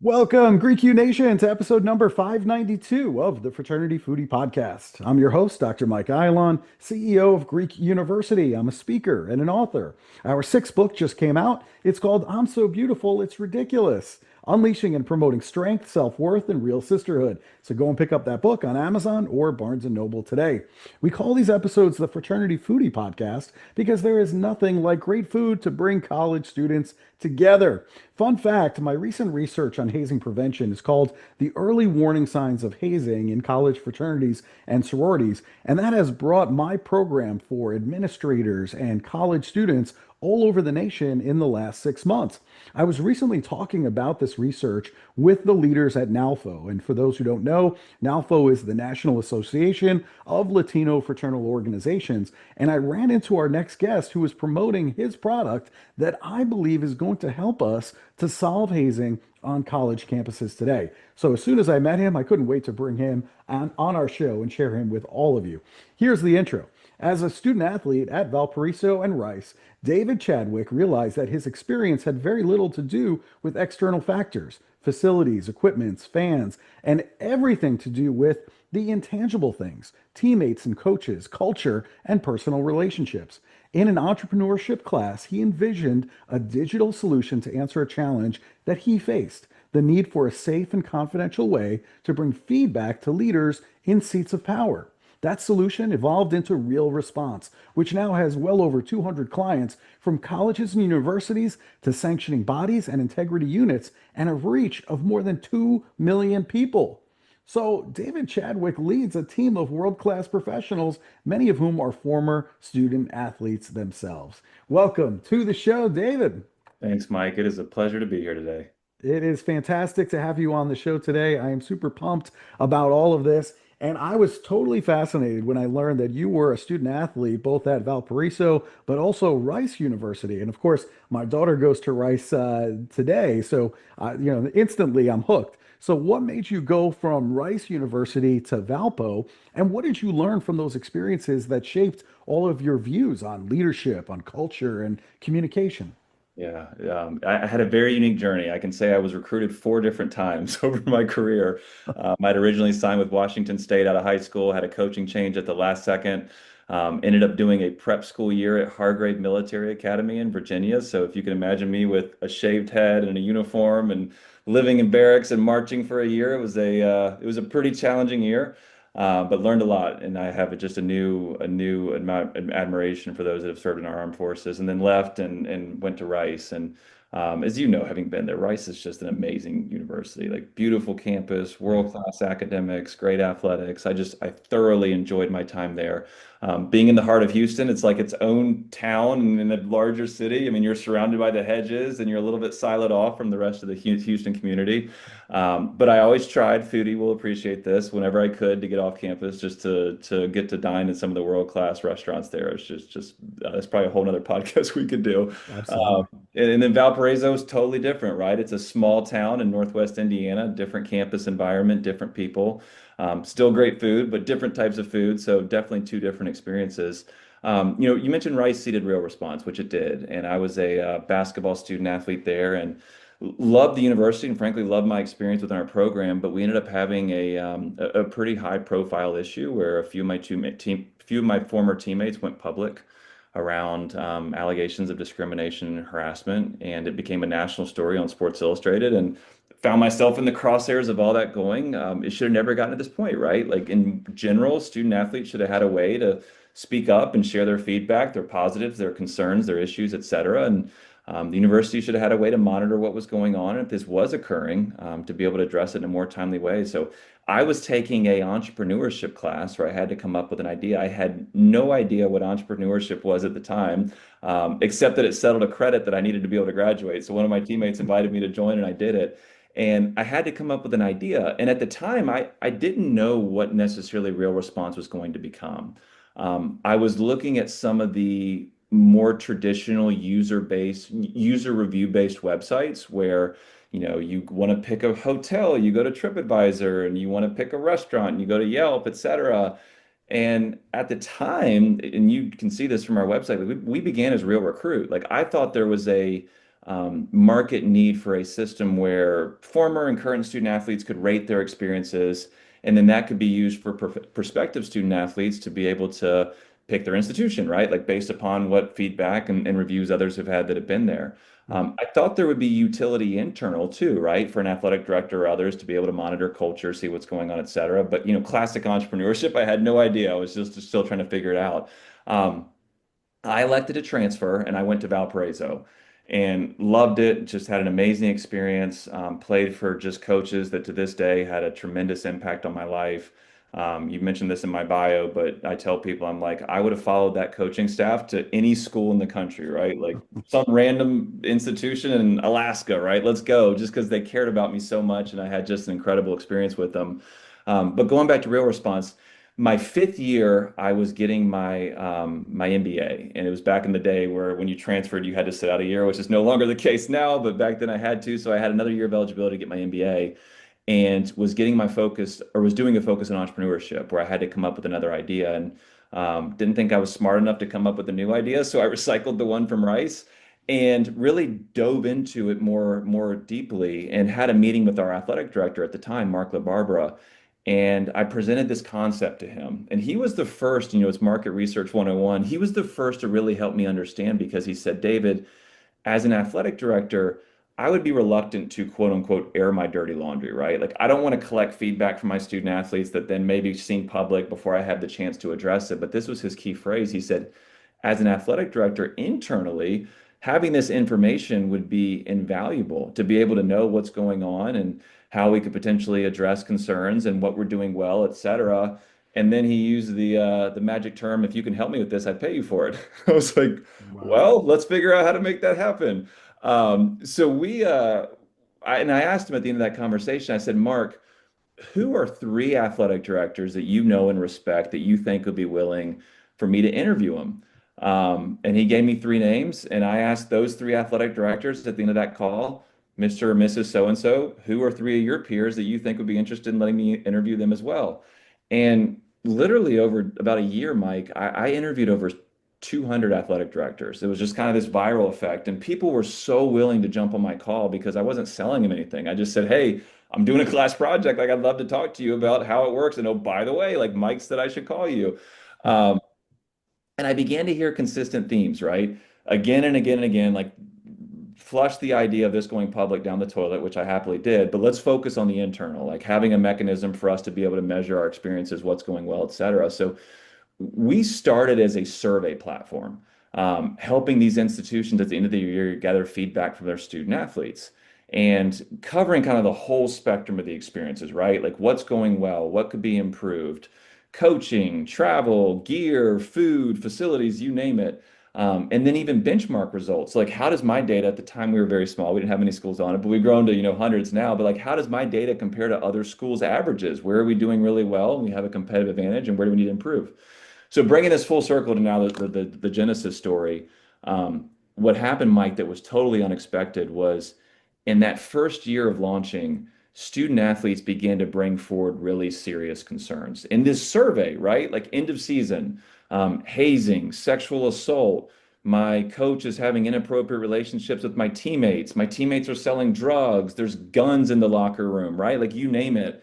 Welcome, Greek U Nation, to episode number 592 of the Fraternity Foodie Podcast. I'm your host, Dr. Mike Eilon, CEO of Greek University. I'm a speaker and an author. Our sixth book just came out. It's called I'm So Beautiful, It's Ridiculous: Unleashing and Promoting Strength, Self-Worth, and Real Sisterhood. So go and pick up that book on Amazon or Barnes & Noble today. We call these episodes the Fraternity Foodie Podcast because there is nothing like great food to bring college students together. Fun fact, my recent research on hazing prevention is called The Early Warning Signs of Hazing in College Fraternities and Sororities, and that has brought my program for administrators and college students all over the nation in the last 6 months. I was recently talking about this research with the leaders at NALFO. And for those who don't know, NALFO is the National Association of Latino Fraternal Organizations. And I ran into our next guest who is promoting his product that I believe is going to help us to solve hazing on college campuses today. So as soon as I met him, I couldn't wait to bring him on our show and share him with all of you. Here's the intro. As a student athlete at Valparaiso and Rice, David Chadwick realized that his experience had very little to do with external factors, facilities, equipments, fans, and everything to do with the intangible things, teammates and coaches, culture, and personal relationships. In an entrepreneurship class, he envisioned a digital solution to answer a challenge that he faced: the need for a safe and confidential way to bring feedback to leaders in seats of power. That solution evolved into RealResponse, which now has well over 200 clients, from colleges and universities to sanctioning bodies and integrity units, and a reach of more than 2 million people. So David Chadwick leads a team of world-class professionals, many of whom are former student athletes themselves. Welcome to the show, David. Thanks, Mike. It is a pleasure to be here today. It is fantastic to have you on the show today. I am super pumped about all of this. And I was totally fascinated when I learned that you were a student athlete both at Valparaiso, but also Rice University. And of course, my daughter goes to Rice today. So, instantly I'm hooked. So, what made you go from Rice University to Valpo? And what did you learn from those experiences that shaped all of your views on leadership, on culture, and communication? Yeah, I had a very unique journey. I can say I was recruited 4 different times over my career. I'd originally signed with Washington State out of high school, had a coaching change at the last second, ended up doing a prep school year at Hargrave Military Academy in Virginia. So if you can imagine me with a shaved head and a uniform and living in barracks and marching for a year, it was a pretty challenging year. But learned a lot, and I have just a new admiration for those that have served in our armed forces, and then left and went to Rice. And as you know, having been there, Rice is just an amazing university, like beautiful campus, world-class academics, great athletics. I thoroughly enjoyed my time there. Being in the heart of Houston, it's like its own town and in a larger city. I mean, you're surrounded by the hedges and you're a little bit siloed off from the rest of the Houston community. But I always tried, Foodie will appreciate this, whenever I could, to get off campus just to get to dine in some of the world-class restaurants there. It's just that's probably a whole nother podcast we could do. Absolutely. And then Valparaiso is totally different, right? It's a small town in Northwest Indiana, different campus environment, different people. Still great food, but different types of food. So definitely 2 different experiences. You mentioned Rice seeded RealResponse, which it did, and I was a basketball student athlete there, and loved the university, and frankly loved my experience within our program. But we ended up having a pretty high profile issue where a few of my former teammates went public around allegations of discrimination and harassment, and it became a national story on Sports Illustrated, and found myself in the crosshairs of all that going. It should have never gotten to this point, right? Like in general, student athletes should have had a way to speak up and share their feedback, their positives, their concerns, their issues, et cetera. And the university should have had a way to monitor what was going on, and if this was occurring, to be able to address it in a more timely way. So I was taking a entrepreneurship class where I had to come up with an idea. I had no idea what entrepreneurship was at the time, except that it settled a credit that I needed to be able to graduate. So one of my teammates invited me to join, and I did it. And I had to come up with an idea. And at the time, I didn't know what necessarily RealResponse was going to become. I was looking at some of the more traditional user review based websites where You want to pick a hotel, you go to TripAdvisor, and you want to pick a restaurant, you go to Yelp, etc. And at the time, and you can see this from our website, we began as Real Recruit. Like I thought there was a market need for a system where former and current student athletes could rate their experiences, and then that could be used for prospective student athletes to be able to pick their institution, right? Like based upon what feedback and reviews others have had that have been there. I thought there would be utility internal too, right? For an athletic director or others to be able to monitor culture, see what's going on, et cetera. But, classic entrepreneurship, I had no idea. I was just still trying to figure it out. Um, I elected to transfer and I went to Valparaiso and loved it. Just had an amazing experience. Played for just coaches that to this day had a tremendous impact on my life. You mentioned this in my bio, but I tell people I'm like, I would have followed that coaching staff to any school in the country, right? Like some random institution in Alaska, right? Let's go, just because they cared about me so much and I had just an incredible experience with them. But going back to Real Response, my fifth year, I was getting my MBA, and it was back in the day where when you transferred, you had to sit out a year, which is no longer the case now, but back then I had to. So I had another year of eligibility to get my MBA, and was getting my focus or was doing a focus on entrepreneurship, where I had to come up with another idea, and didn't think I was smart enough to come up with a new idea, so I recycled the one from Rice. And really dove into it more deeply, and had a meeting with our athletic director at the time, Mark LaBarbera, and I presented this concept to him. And he was the first, it's market research 101. He was the first to really help me understand because he said, David, as an athletic director, I would be reluctant to quote unquote air my dirty laundry, right? Like I don't want to collect feedback from my student athletes that then maybe seem public before I have the chance to address it. But this was his key phrase. He said, as an athletic director internally, having this information would be invaluable to be able to know what's going on and how we could potentially address concerns and what we're doing well, et cetera. And then he used the magic term, if you can help me with this, I pay you for it. I was like, Wow. well, let's figure out how to make that happen. So I asked him at the end of that conversation, I said, Mark, who are three athletic directors that you know and respect that you think would be willing for me to interview them? And he gave me three names, and I asked those three athletic directors at the end of that call, Mr. or Mrs. So and so, who are three of your peers that you think would be interested in letting me interview them as well? And literally over about a year, Mike, I interviewed over 200 athletic directors. It was just kind of this viral effect, and people were so willing to jump on my call because I wasn't selling them anything. I just said, "Hey, I'm doing a class project. Like, I'd love to talk to you about how it works. And oh, by the way, like Mike said, I should call you." Um, and I began to hear consistent themes, right? Again and again and again, like flush the idea of this going public down the toilet, which I happily did, but let's focus on the internal, like having a mechanism for us to be able to measure our experiences, what's going well, et cetera. So we started as a survey platform, helping these institutions at the end of the year gather feedback from their student athletes and covering kind of the whole spectrum of the experiences, right? Like what's going well, what could be improved, coaching, travel, gear, food, facilities, you name it. And then even benchmark results. Like, how does my data at the time we were very small, we didn't have many schools on it, but we've grown to, hundreds now. But like, how does my data compare to other schools' averages? Where are we doing really well and we have a competitive advantage, and where do we need to improve? So bringing this full circle to now the Genesis story, what happened, Mike, that was totally unexpected was in that first year of launching, student athletes began to bring forward really serious concerns. In this survey, right? Like end of season, hazing, sexual assault. My coach is having inappropriate relationships with my teammates. My teammates are selling drugs. There's guns in the locker room, right? Like you name it.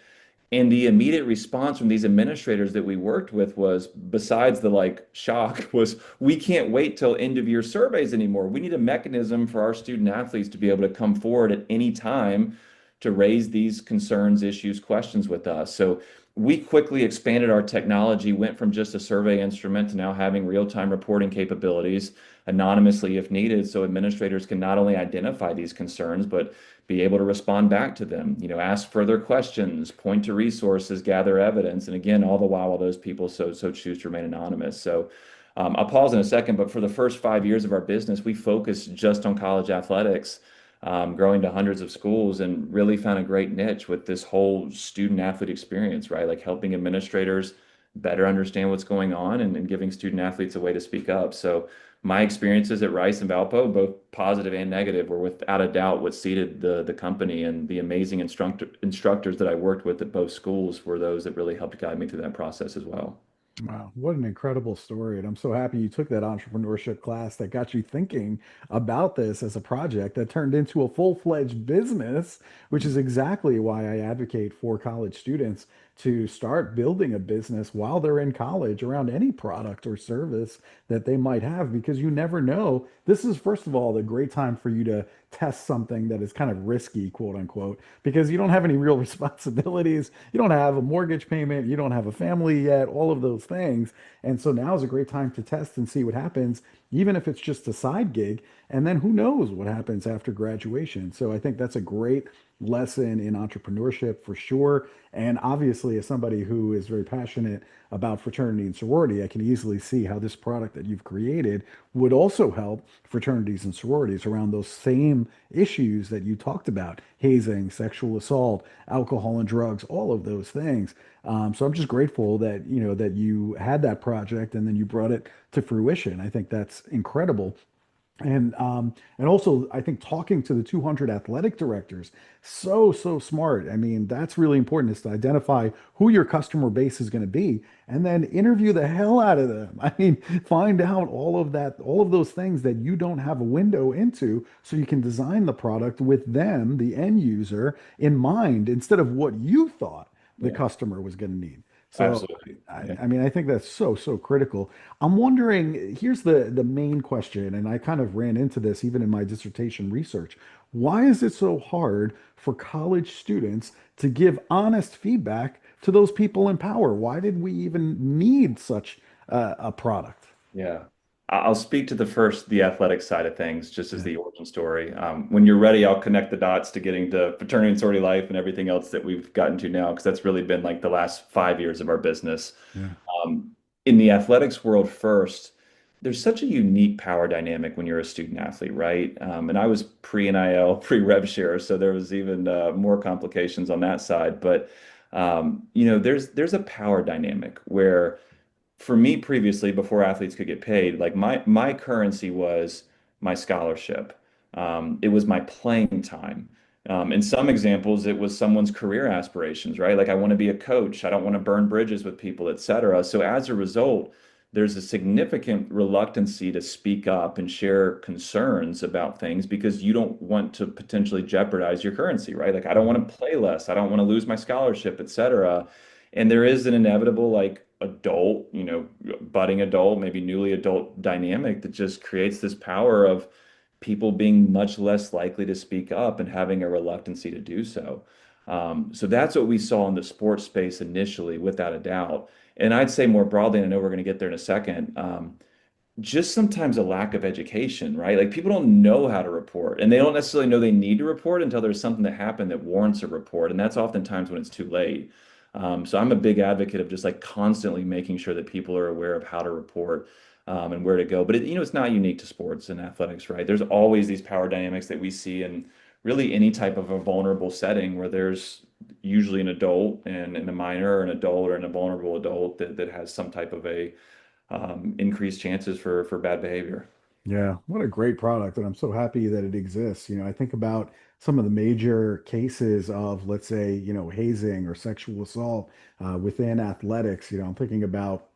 And the immediate response from these administrators that we worked with was, besides the like shock, was we can't wait till end of year surveys anymore. We need a mechanism for our student athletes to be able to come forward at any time to raise these concerns, issues, questions with us. So we quickly expanded our technology, went from just a survey instrument to now having real-time reporting capabilities anonymously if needed, so administrators can not only identify these concerns, but be able to respond back to them, ask further questions, point to resources, gather evidence, and again, all the while those people so choose to remain anonymous. So I'll pause in a second, but for the first 5 years of our business, we focused just on college athletics, growing to hundreds of schools, and really found a great niche with this whole student athlete experience, right? Like helping administrators better understand what's going on and giving student athletes a way to speak up. So my experiences at Rice and Valpo, both positive and negative, were without a doubt what seeded the company, and the amazing instructors that I worked with at both schools were those that really helped guide me through that process as well. Wow, what an incredible story. And I'm so happy you took that entrepreneurship class that got you thinking about this as a project that turned into a full-fledged business, which is exactly why I advocate for college students to start building a business while they're in college around any product or service that they might have, because you never know. This is, first of all, the great time for you to test something that is kind of risky, quote unquote, because you don't have any real responsibilities. You don't have a mortgage payment. You don't have a family yet, all of those things. And so now is a great time to test and see what happens, even if it's just a side gig. And then who knows what happens after graduation. So I think that's a great lesson in entrepreneurship for sure. And obviously, as somebody who is very passionate about fraternity and sorority, I can easily see how this product that you've created would also help fraternities and sororities around those same issues that you talked about: hazing, sexual assault, alcohol and drugs, all of those things. So I'm just grateful that that you had that project and then you brought it to fruition. I think that's incredible. And also, I think talking to the 200 athletic directors, so smart. I mean, that's really important, is to identify who your customer base is going to be and then interview the hell out of them. I mean, find out all of that, all of those things that you don't have a window into, so you can design the product with them, the end user, in mind, instead of what you thought the Yeah, customer was going to need. So, absolutely. I, Yeah. I mean, I think that's so critical. I'm wondering, here's the main question, and I kind of ran into this even in my dissertation research. Why is it so hard for college students to give honest feedback to those people in power? Why did we even need such a product? Yeah. I'll speak to the athletic side of things, just as Yeah, the origin story. When you're ready, I'll connect the dots to getting to fraternity and sorority life and everything else that we've gotten to now, because that's really been like the last 5 years of our business. yeah, Um, in the athletics world first, there's such a unique power dynamic when you're a student athlete, right? And I was pre-NIL, pre-rev share, so there was even more complications on that side. But there's a power dynamic where, for me previously, before athletes could get paid, like my currency was my scholarship. It was my playing time. In some examples, it was someone's career aspirations, right? Like, I want to be a coach. I don't want to burn bridges with people, et cetera. So as a result, there's a significant reluctancy to speak up and share concerns about things, because you don't want to potentially jeopardize your currency, right? Like, I don't mhm, want to play less. I don't want to lose my scholarship, et cetera. And there is an inevitable, like, adult, budding adult, maybe newly adult dynamic that just creates this power of people being much less likely to speak up and having a reluctancy to do so. So that's what we saw in the sports space initially, without a doubt. And I'd say more broadly, and I know we're going to get there in a second, just sometimes a lack of education, right? Like, people don't know how to report, and they don't necessarily know they need to report until there's something that happened that warrants a report. And that's oftentimes when it's too late. So I'm a big advocate of just like constantly making sure that people are aware of how to report, and where to go. But it's not unique to sports and athletics, right? There's always these power dynamics that we see in really any type of a vulnerable setting, where there's usually an adult and a minor, or an adult or a vulnerable adult that has some type of a increased chances for bad behavior. yeah. What a great product, and I'm so happy that it exists. I think about some of the major cases of, let's say, hazing or sexual assault within athletics. I'm thinking about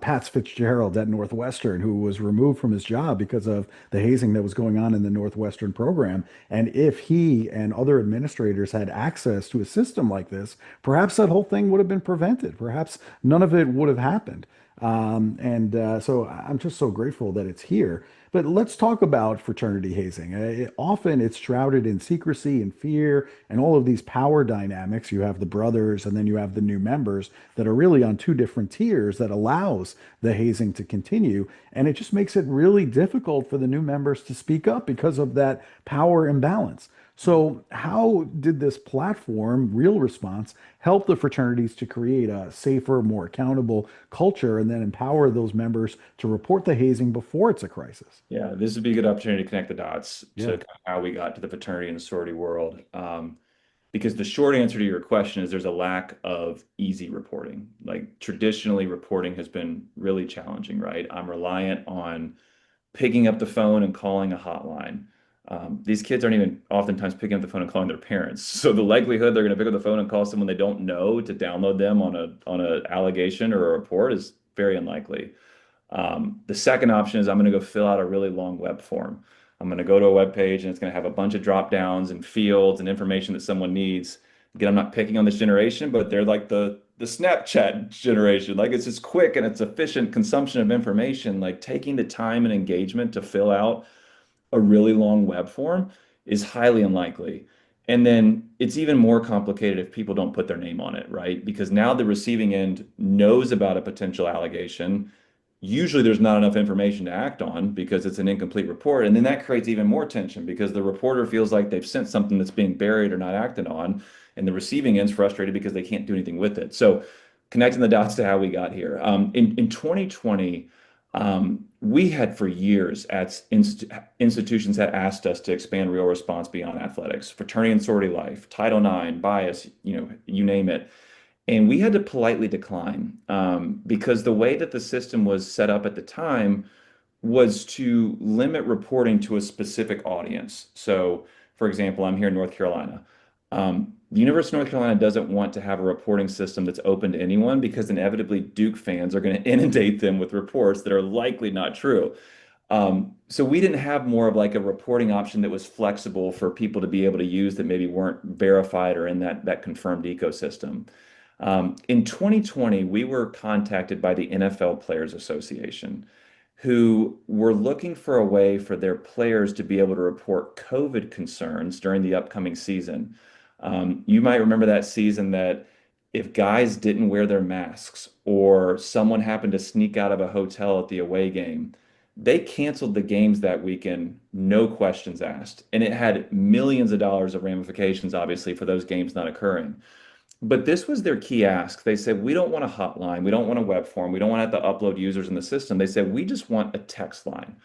Pat Fitzgerald at Northwestern, who was removed from his job because of the hazing that was going on in the Northwestern program. And if he and other administrators had access to a system like this, perhaps that whole thing would have been prevented. Perhaps none of it would have happened. And so I'm just so grateful that it's here. But let's talk about fraternity hazing. Often it's shrouded in secrecy and fear and all of these power dynamics. You have the brothers and then you have the new members that are really on two different tiers that allows the hazing to continue. And it just makes it really difficult for the new members to speak up because of that power imbalance. So, how did this platform, RealResponse, help the fraternities to create a safer, more accountable culture and then empower those members to report the hazing before it's a crisis? Yeah, this would be a good opportunity to connect the dots to Yeah. kind of how we got to the fraternity and sorority world. Because the short answer to your question is there's a lack of easy reporting. Like, traditionally, reporting has been really challenging, right? I'm reliant on picking up the phone and calling a hotline. These kids aren't even oftentimes picking up the phone and calling their parents. So the likelihood they're going to pick up the phone and call someone they don't know to download them on a allegation or a report is very unlikely. The second option is I'm going to go fill out a really long web form. I'm going to go to a web page and it's going to have a bunch of drop downs and fields and information that someone needs. Again, I'm not picking on this generation, but they're like the Snapchat generation. Like it's just quick and it's efficient consumption of information. Like taking the time and engagement to fill out a really long web form is highly unlikely. And then it's even more complicated if people don't put their name on it, right? Because now the receiving end knows about a potential allegation. Usually there's not enough information to act on because it's an incomplete report. And then that creates even more tension because the reporter feels like they've sent something that's being buried or not acted on. And the receiving end's frustrated because they can't do anything with it. So connecting the dots to how we got here. In 2020, we had for years at institutions had asked us to expand RealResponse beyond athletics, fraternity and sorority life, Title IX, bias, you name it. And we had to politely decline because the way that the system was set up at the time was to limit reporting to a specific audience. So, for example, I'm here in North Carolina. The University of North Carolina doesn't want to have a reporting system that's open to anyone because inevitably Duke fans are going to inundate them with reports that are likely not true. So we didn't have more of like a reporting option that was flexible for people to be able to use that maybe weren't verified or in that confirmed ecosystem. In 2020, we were contacted by the NFL Players Association, who were looking for a way for their players to be able to report COVID concerns during the upcoming season. You might remember that season that if guys didn't wear their masks or someone happened to sneak out of a hotel at the away game, they canceled the games that weekend, no questions asked. And it had millions of dollars of ramifications, obviously, for those games not occurring. But this was their key ask. They said, we don't want a hotline. We don't want a web form. We don't want to have to upload users in the system. They said, we just want a text line.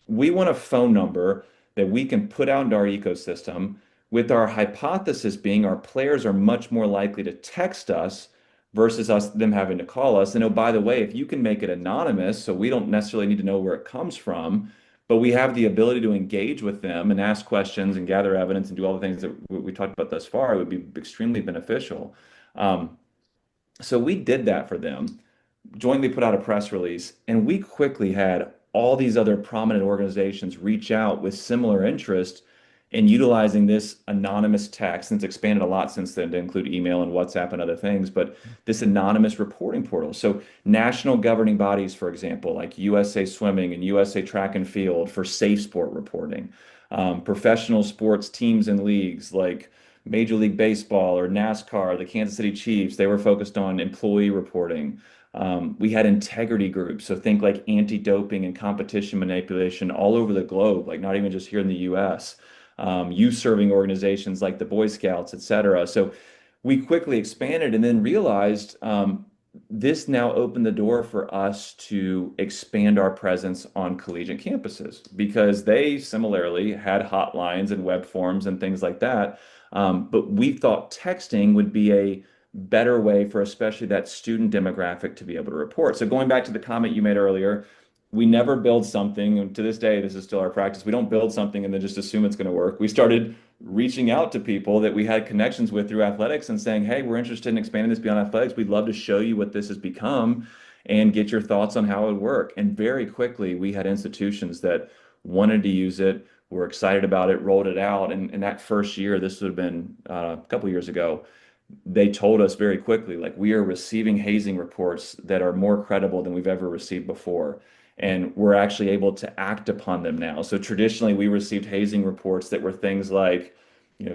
We want a phone number that we can put out into our ecosystem with our hypothesis being our players are much more likely to text us versus them having to call us. And oh, by the way, if you can make it anonymous, so we don't necessarily need to know where it comes from, but we have the ability to engage with them and ask questions and gather evidence and do all the things that we talked about thus far, it would be extremely beneficial. Um, so we did that for them, jointly put out a press release, and we quickly had all these other prominent organizations reach out with similar interest in utilizing this anonymous text, and it's expanded a lot since then to include email and WhatsApp and other things, but this anonymous reporting portal. So national governing bodies, for example, like USA Swimming and USA Track and Field for safe sport reporting, professional sports teams and leagues like Major League Baseball or NASCAR, the Kansas City Chiefs, they were focused on employee reporting. We had integrity groups, so think like anti-doping and competition manipulation all over the globe, like not even just here in the US. Youth serving organizations like the Boy Scouts, et cetera. So we quickly expanded and then realized this now opened the door for us to expand our presence on collegiate campuses because they similarly had hotlines and web forms and things like that. But we thought texting would be a better way for especially that student demographic to be able to report. So going back to the comment you made earlier, we never build something, and to this day, this is still our practice. We don't build something and then just assume it's going to work. We started reaching out to people that we had connections with through athletics and saying, hey, we're interested in expanding this beyond athletics. We'd love to show you what this has become and get your thoughts on how it would work. And very quickly, we had institutions that wanted to use it, were excited about it, rolled it out. And that first year, this would have been a couple years ago, they told us very quickly, like, we are receiving hazing reports that are more credible than we've ever received before. And we're actually able to act upon them now. So traditionally, we received hazing reports that were things like,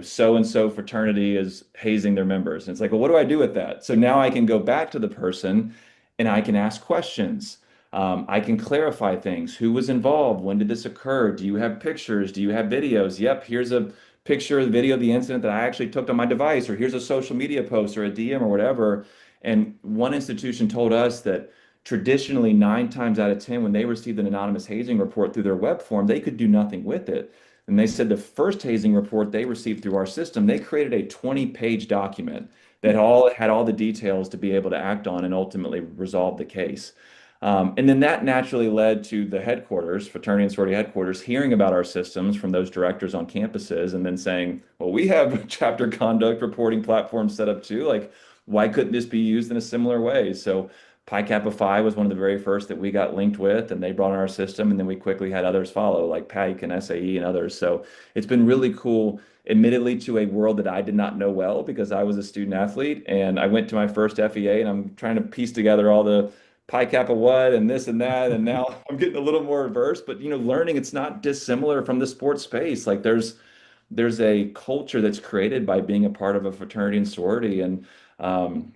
so and so fraternity is hazing their members. And it's like, well, what do I do with that? So now I can go back to the person and I can ask questions. I can clarify things. Who was involved? When did this occur? Do you have pictures? Do you have videos? Yep, here's a picture, the video of the incident that I actually took on my device, or here's a social media post or a DM or whatever. And one institution told us that traditionally 9 times out of 10, when they received an anonymous hazing report through their web form, they could do nothing with it. And they said the first hazing report they received through our system, they created a 20-page document that all had all the details to be able to act on and ultimately resolve the case. And then that naturally led to the headquarters, fraternity and sorority headquarters, hearing about our systems from those directors on campuses and then saying, well, we have chapter conduct reporting platforms set up too. Like, why couldn't this be used in a similar way? So Pi Kappa Phi was one of the very first that we got linked with, and they brought in our system, and then we quickly had others follow, like PIKE and SAE and others. So it's been really cool, admittedly, to a world that I did not know well because I was a student athlete, and I went to my first FEA, and I'm trying to piece together all the Pi Kappa what and this and that, and now I'm getting a little more versed. But learning it's not dissimilar from the sports space. Like there's a culture that's created by being a part of a fraternity and sorority, and um,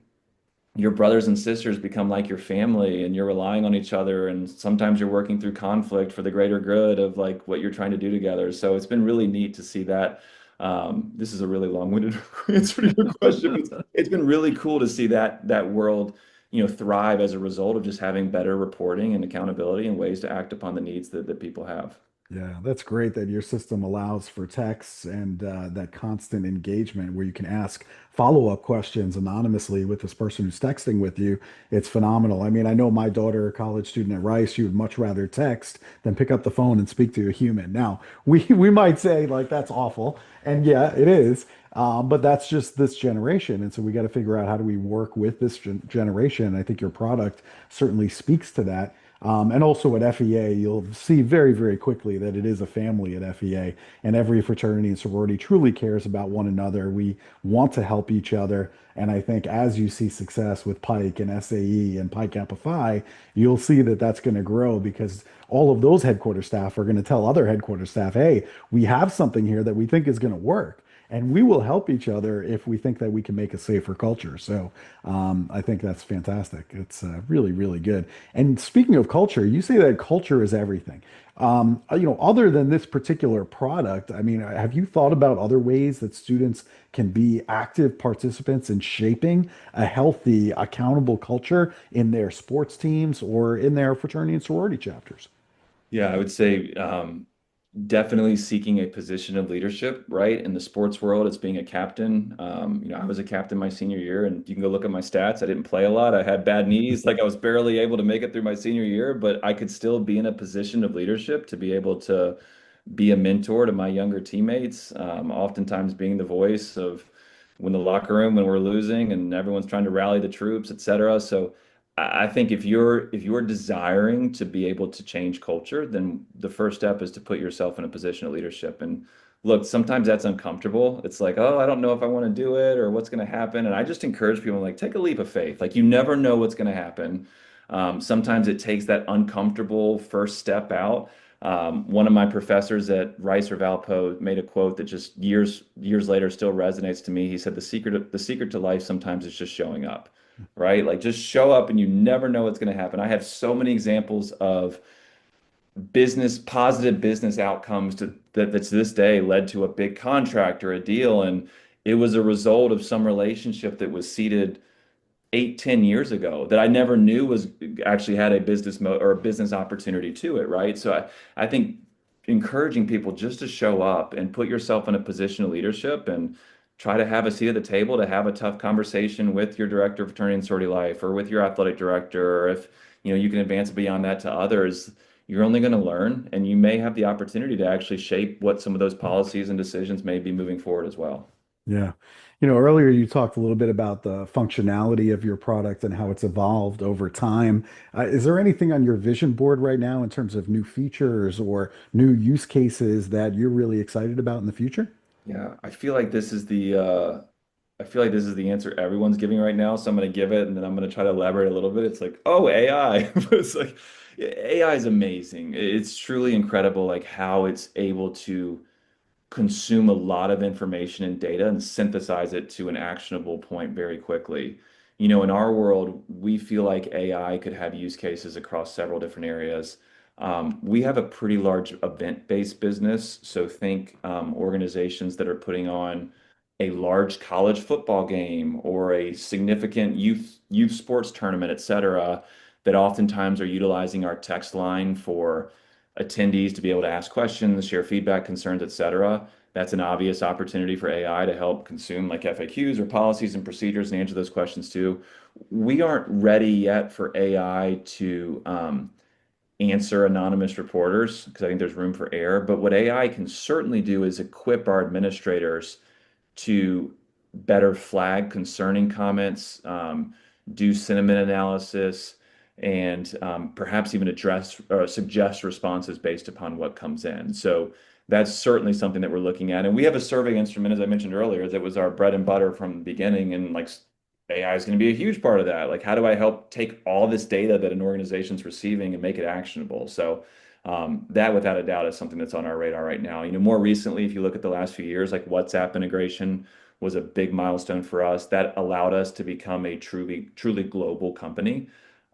your brothers and sisters become like your family, and you're relying on each other, and sometimes you're working through conflict for the greater good of like what you're trying to do together. So it's been really neat to see that. This is a really long-winded answer to your question. It's been really cool to see that world, thrive as a result of just having better reporting and accountability and ways to act upon the needs that people have. Yeah, that's great that your system allows for texts and that constant engagement where you can ask follow-up questions anonymously with this person who's texting with you. It's phenomenal. I mean, I know my daughter, a college student at Rice, she would much rather text than pick up the phone and speak to a human. Now, we might say like that's awful, and yeah, it is. But that's just this generation, and so we got to figure out how do we work with this generation. I think your product certainly speaks to that. And also at FEA, you'll see very, very quickly that it is a family at FEA, and every fraternity and sorority truly cares about one another. We want to help each other. And I think as you see success with Pike and SAE and Pi Kappa Phi, you'll see that that's going to grow because all of those headquarters staff are going to tell other headquarters staff, hey, we have something here that we think is going to work. And we will help each other if we think that we can make a safer culture. So I think that's fantastic. It's really, really good. And speaking of culture, you say that culture is everything. Other than this particular product, I mean, have you thought about other ways that students can be active participants in shaping a healthy, accountable culture in their sports teams or in their fraternity and sorority chapters? Yeah, I would say definitely seeking a position of leadership, right? In the sports world, it's being a captain. I was a captain my senior year, and you can go look at my stats. I didn't play a lot. I had bad knees. Like I was barely able to make it through my senior year, but I could still be in a position of leadership to be able to be a mentor to my younger teammates, oftentimes being the voice of when the locker room when we're losing and everyone's trying to rally the troops, et cetera. So I think if you're desiring to be able to change culture, then the first step is to put yourself in a position of leadership. And look, sometimes that's uncomfortable. It's like, oh, I don't know if I want to do it or what's going to happen. And I just encourage people like take a leap of faith. Like you never know what's going to happen. Sometimes it takes that uncomfortable first step out. One of my professors at Rice or Valpo made a quote that just years later still resonates to me. He said the secret to life sometimes is just showing up, right? Like just show up and you never know what's going to happen. I have so many examples of positive business outcomes that to this day led to a big contract or a deal. And it was a result of some relationship that was seeded 8, 10 years ago that I never knew was actually had a business or a business opportunity to it, right? So I think encouraging people just to show up and put yourself in a position of leadership and try to have a seat at the table to have a tough conversation with your director of fraternity and sorority life or with your athletic director, or if you can advance beyond that to others, you're only going to learn and you may have the opportunity to actually shape what some of those policies and decisions may be moving forward as well. Yeah. Earlier you talked a little bit about the functionality of your product and how it's evolved over time. Is there anything on your vision board right now in terms of new features or new use cases that you're really excited about in the future? Yeah, I feel like this is the answer everyone's giving right now. So I'm going to give it and then I'm going to try to elaborate a little bit. It's like, oh, AI. But it's like AI is amazing. It's truly incredible like how it's able to consume a lot of information and data and synthesize it to an actionable point very quickly. In our world, we feel like AI could have use cases across several different areas. We have a pretty large event-based business, so think organizations that are putting on a large college football game or a significant youth sports tournament, et cetera, that oftentimes are utilizing our text line for attendees to be able to ask questions, share feedback, concerns, et cetera. that's an obvious opportunity for AI to help consume like FAQs or policies and procedures and answer those questions too. We aren't ready yet for AI to answer anonymous reporters because I think there's room for error. But what AI can certainly do is equip our administrators to better flag concerning comments, do sentiment analysis, and perhaps even address or suggest responses based upon what comes in. So that's certainly something that we're looking at. And we have a survey instrument, as I mentioned earlier, that was our bread and butter from the beginning. And like AI is going to be a huge part of that. Like, how do I help take all this data that an organization's receiving and make it actionable? So that without a doubt is something that's on our radar right now. More recently, if you look at the last few years, like WhatsApp integration was a big milestone for us. That allowed us to become a truly global company.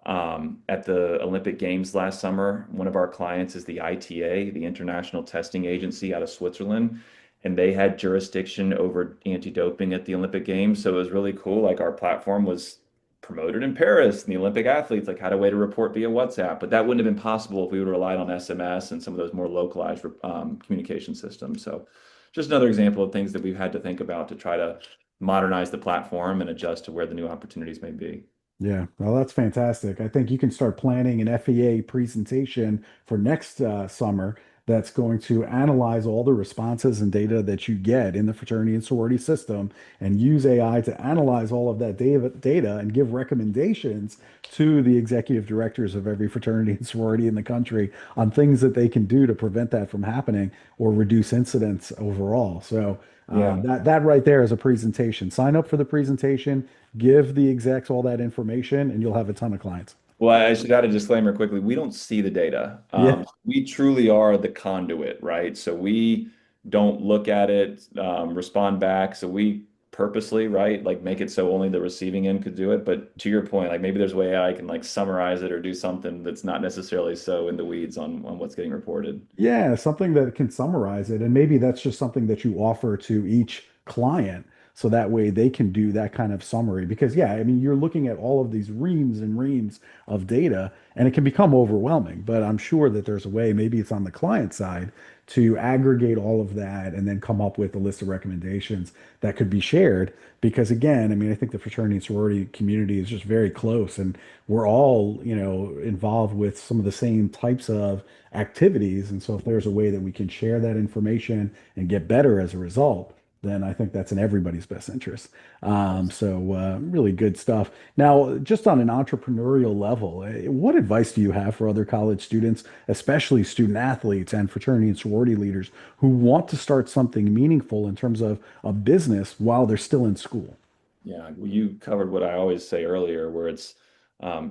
At the Olympic Games last summer, one of our clients is the ITA, the International Testing Agency out of Switzerland, and they had jurisdiction over anti-doping at the Olympic Games. So it was really cool. Like our platform was promoted in Paris, and the Olympic athletes like had a way to report via WhatsApp, but that wouldn't have been possible if we would have relied on SMS and some of those more localized communication systems. So just another example of things that we've had to think about to try to modernize the platform and adjust to where the new opportunities may be. Yeah, well, that's fantastic. I think you can start planning an FEA presentation for next summer that's going to analyze all the responses and data that you get in the fraternity and sorority system and use AI to analyze all of that data and give recommendations to the executive directors of every fraternity and sorority in the country on things that they can do to prevent that from happening or reduce incidents overall. So Yeah. that right there is a presentation. Sign up for the presentation, give the execs all that information, and you'll have a ton of clients. Well, I should add a disclaimer quickly. We don't see the data. Yeah. We truly are the conduit, right? So we don't look at it, respond back. So we purposely, right, like make it so only the receiving end could do it. But to your point, like maybe there's a way I can like summarize it or do something that's not necessarily so in the weeds on what's getting reported. Yeah, something that can summarize it. And maybe that's just something that you offer to each client. So that way they can do that kind of summary. Because, yeah, I mean, you're looking at all of these reams and reams of data, and it can become overwhelming. But I'm sure that there's a way, maybe it's on the client side, to aggregate all of that and then come up with a list of recommendations that could be shared. Because, again, I mean, I think the fraternity and sorority community is just very close, and we're all, involved with some of the same types of activities. And so if there's a way that we can share that information and get better as a result, then I think that's in everybody's best interest. Really good stuff. Now, just on an entrepreneurial level, what advice do you have for other college students, especially student athletes and fraternity and sorority leaders who want to start something meaningful in terms of a business while they're still in school? Yeah, well, you covered what I always say earlier, where it's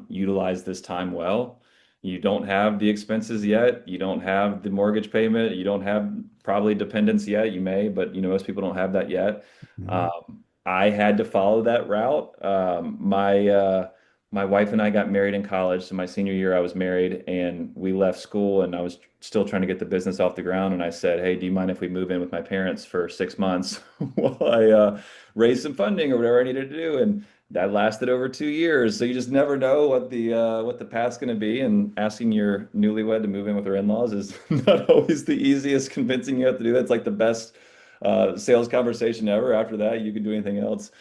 utilize this time well. You don't have the expenses yet. You don't have the mortgage payment. You don't have probably dependents yet. You may, but most people don't have that yet. Mhm. I had to follow that route. My wife and I got married in college. So my senior year, I was married, and we left school, and I was still trying to get the business off the ground. And I said, "Hey, do you mind if we move in with my parents for 6 months while I raise some funding or whatever I needed to do?" And that lasted over 2 years. So you just never know what the path's going to be. And asking your newlywed to move in with her in-laws is not always the easiest. Convincing you have to do that's like the best sales conversation ever. After that, you can do anything else.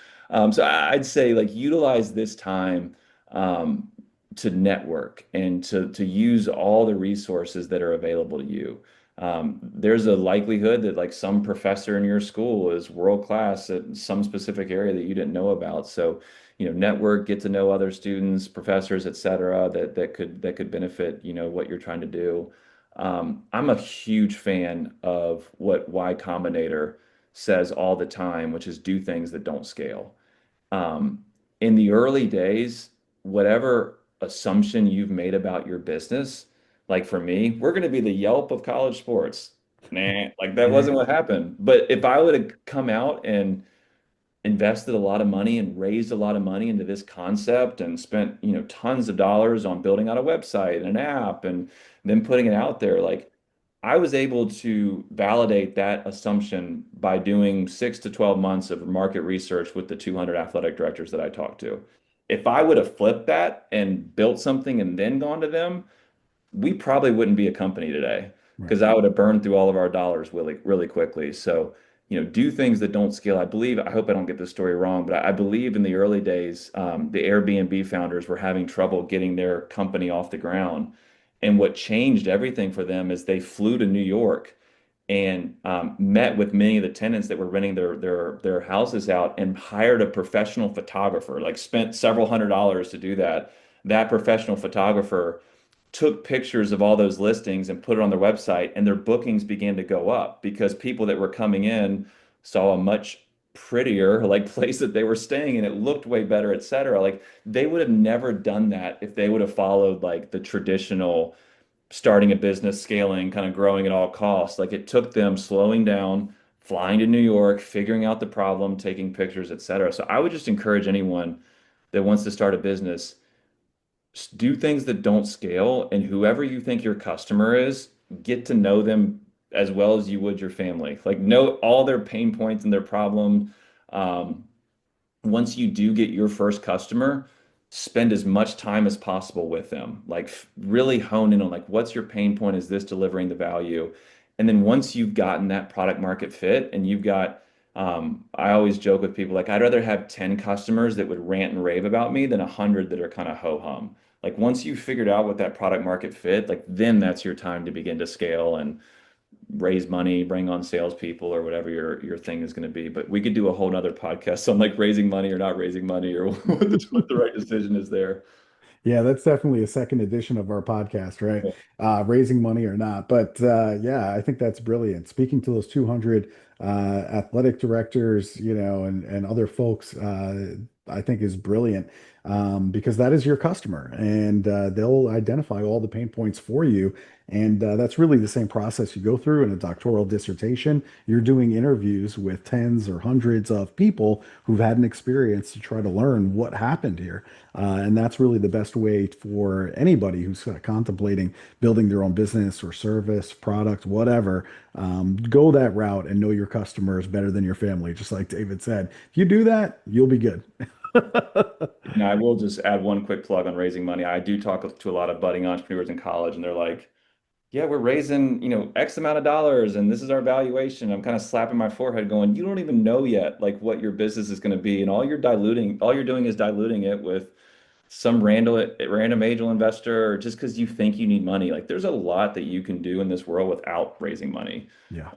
So I'd say like utilize this time um, to network and to use all the resources that are available to you. There's a likelihood that like some professor in your school is world class at some specific area that you didn't know about. So, network, get to know other students, professors, et cetera, that could benefit, what you're trying to do. I'm a huge fan of what Y Combinator says all the time, which is do things that don't scale. Um, in the early days, whatever assumption you've made about your business, like for me, we're going to be the Yelp of college sports. Nah, like that Yeah. wasn't what happened. But if I would have come out and invested a lot of money and raised a lot of money into this concept and spent, tons of dollars on building out a website and an app and then putting it out there, like I was able to validate that assumption by doing 6 to 12 months of market research with the 200 athletic directors that I talked to. If I would have flipped that and built something and then gone to them, we probably wouldn't be a company today. Right. because I would have burned through all of our dollars really, really quickly. So, do things that don't scale. I hope I don't get this story wrong, but I believe in the early days, the Airbnb founders were having trouble getting their company off the ground. And what changed everything for them is they flew to New York and met with many of the tenants that were renting their houses out and hired a professional photographer, like spent several $100s to do that. That professional photographer took pictures of all those listings and put it on their website, and their bookings began to go up because people that were coming in saw a much prettier like place that they were staying and it looked way better, et cetera. Like they would have never done that if they would have followed like the traditional starting a business, scaling, kind of growing at all costs. Like it took them slowing down, flying to New York, figuring out the problem, taking pictures, et cetera. So I would just encourage anyone that wants to start a business, do things that don't scale, and whoever you think your customer is, get to know them as well as you would your family. Like know all their pain points and their problem. Um, Once you do get your first customer, spend as much time as possible with them. Like really hone in on like what's your pain point? Is this delivering the value? And then once you've gotten that product market fit and you've got, I always joke with people like I'd rather have 10 customers that would rant and rave about me than 100 that are kind of ho hum. Like once you've figured out what that product market fit, like then that's your time to begin to scale and raise money, bring on salespeople or whatever your thing is going to be. But we could do a whole nother podcast on like raising money or not raising money or what the right decision is there. Yeah, that's definitely a second edition of our podcast, right? Yeah. Raising money or not. But yeah, I think that's brilliant. Speaking to those 200 athletic directors, and other folks, I think is brilliant because that is your customer and they'll identify all the pain points for you. And that's really the same process you go through in a doctoral dissertation. You're doing interviews with tens or hundreds of people who've had an experience to try to learn what happened here. And that's really the best way for anybody who's contemplating building their own business or service, product, whatever. Go that route and know your customers better than your family. Just like David said, if you do that, you'll be good. Now, I will just add one quick plug on raising money. I do talk to a lot of budding entrepreneurs in college, and they're like, yeah, we're raising, X amount of dollars and this is our valuation. I'm kind of slapping my forehead going, you don't even know yet like what your business is going to be. And all you're doing is diluting it with some random angel investor or just because you think you need money. Like there's a lot that you can do in this world without raising money. Yeah.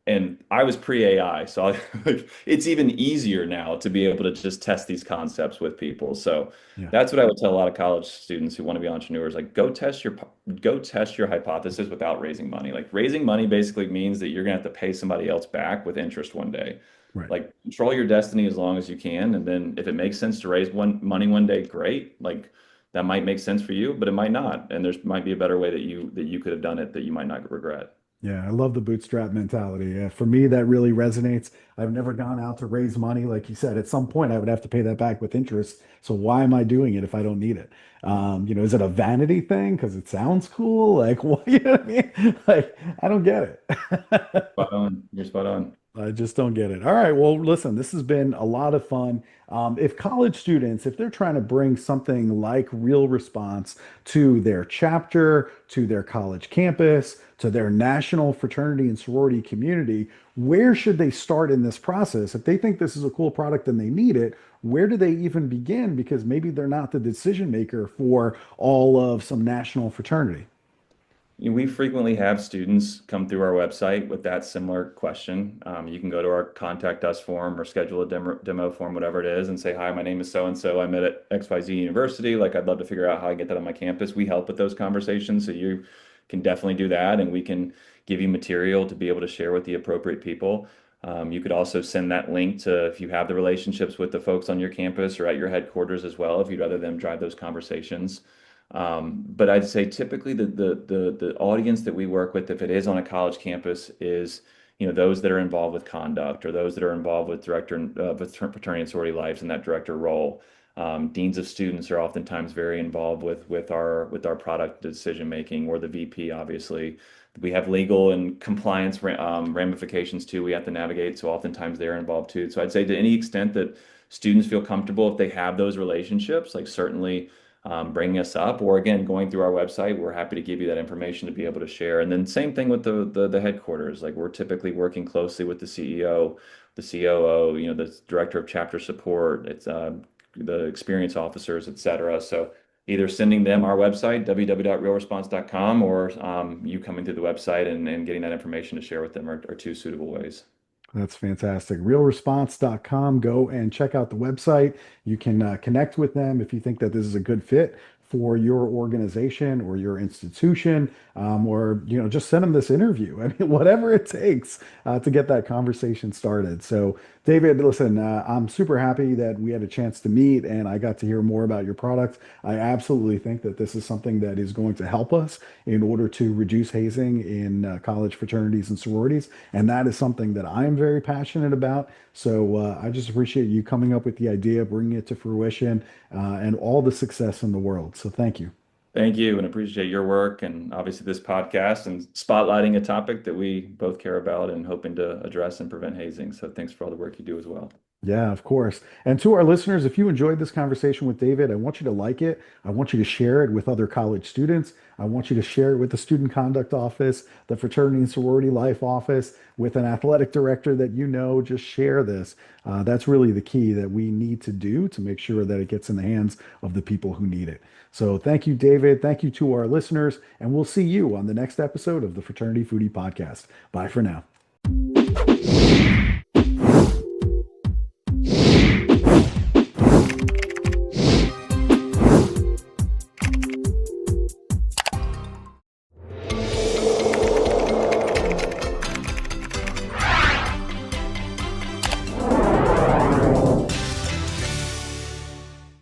And I was pre-AI, so like, it's even easier now to be able to just test these concepts with people. So Yeah. that's what I would tell a lot of college students who want to be entrepreneurs. Like, go test your hypothesis without raising money. Like, raising money basically means that you're gonna have to pay somebody else back with interest one day. Right. Like, control your destiny as long as you can, and then if it makes sense to raise money one day, great. Like, that might make sense for you, but it might not, and there's might be a better way that you could have done it that you might not regret. Yeah, I love the bootstrap mentality. For me, that really resonates. I've never gone out to raise money. Like you said, at some point I would have to pay that back with interest. So why am I doing it if I don't need it? Is it a vanity thing because it sounds cool? Like, what, you know what I mean? Like, I don't get it. Spot on. You're spot on. I just don't get it. All right. Well, listen, this has been a lot of fun. If college students, if they're trying to bring something like Real Response to their chapter, to their college campus, to their national fraternity and sorority community, where should they start in this process? If they think this is a cool product and they need it, where do they even begin? Because maybe they're not the decision maker for all of some national fraternity. We frequently have students come through our website with that similar question. You can go to our contact us form or schedule a demo form, whatever it is, and say, hi, my name is so and so. I'm at XYZ University. Like, I'd love to figure out how I get that on my campus. We help with those conversations. So you can definitely do that, and we can give you material to be able to share with the appropriate people. You could also send that link to if you have the relationships with the folks on your campus or at your headquarters as well, if you'd rather them drive those conversations. But I'd say typically the audience that we work with, if it is on a college campus, is those that are involved with conduct or those that are involved with with fraternity and sorority lives in that director role. Deans of students are oftentimes very involved with our product decision making, or the VP, obviously. We have legal and compliance ramifications too. We have to navigate, so oftentimes they're involved too. So I'd say to any extent that students feel comfortable, if they have those relationships, like certainly bringing us up, or again, going through our website, we're happy to give you that information to be able to share. And then same thing with the headquarters. Like we're typically working closely with the CEO, the COO, the director of chapter support. It's the experience officers, et cetera. So either sending them our website, www.realresponse.com, or you coming through the website and getting that information to share with them are two suitable ways. That's fantastic. RealResponse.com. Go and check out the website. You can connect with them if you think that this is a good fit for your organization or your institution, or just send them this interview. I mean, whatever it takes to get that conversation started. So, David, listen, I'm super happy that we had a chance to meet and I got to hear more about your product. I absolutely think that this is something that is going to help us in order to reduce hazing in college fraternities and sororities. And that is something that I'm very passionate about. So I just appreciate you coming up with the idea, bringing it to fruition, and all the success in the world. So thank you. Thank you, and appreciate your work and obviously this podcast and spotlighting a topic that we both care about and hoping to address and prevent hazing. So thanks for all the work you do as well. Yeah, of course. And to our listeners, if you enjoyed this conversation with David, I want you to like it. I want you to share it with other college students. I want you to share it with the student conduct office, the fraternity and sorority life office, with an athletic director that you know. Just share this. That's really the key that we need to do to make sure that it gets in the hands of the people who need it. So thank you, David. Thank you to our listeners, and we'll see you on the next episode of the Fraternity Foodie Podcast. Bye for now.